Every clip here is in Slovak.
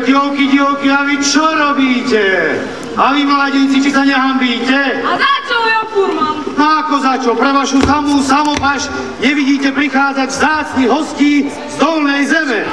Dievky, a vy čo robíte? A vy, mladíci, či sa nehambíte? A za čo, jo, furman? No ako za čo? Pre vašu samú samopaš nevidíte prichádzať vzácnych hostí z dolnej zeme.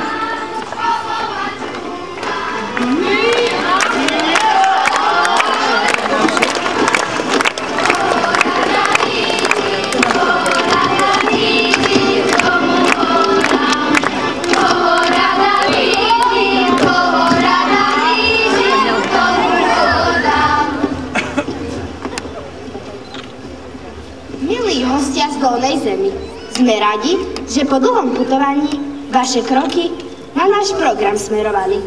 Hostia z dolnej zemi. Sme radi, že po dlhom putovaní vaše kroky na náš program smerovali.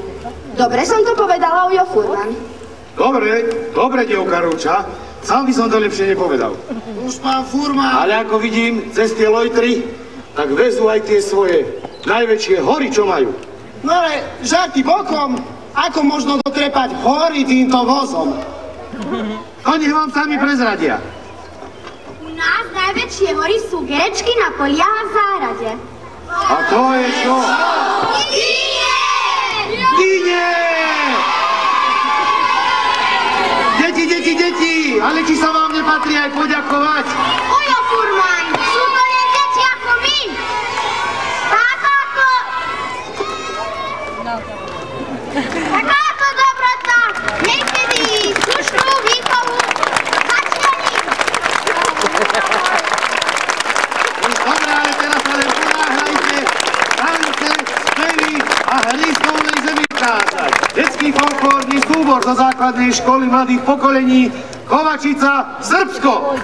Dobre som to povedala, ujo furman? Dobre, dievka Rúča. Sám by som to lepšie nepovedal. Už pán furman. Ale ako vidím, cez tie lojtry, tak vezú aj tie svoje najväčšie hory, čo majú. No ale žarty bokom, ako možno dotrepať hory týmto vozom? To nech vám sami prezradia. U nás najväčšie hory sú gerečky na poliach a v záhrade. A to je čo? Dyne! Deti, ale či sa vám nepatrí aj poďakovať? Ujo furman, sú to len deti ako my. Takáto dobrota niekedy slušnú výchovu začlení. Dobre, ale teraz sa len ponáhľajte, tance, spevy a hry z dolnej zemi ukázať. Detský folklórny súbor zo základnej školy mladých pokolení Kovačica, Srbsko.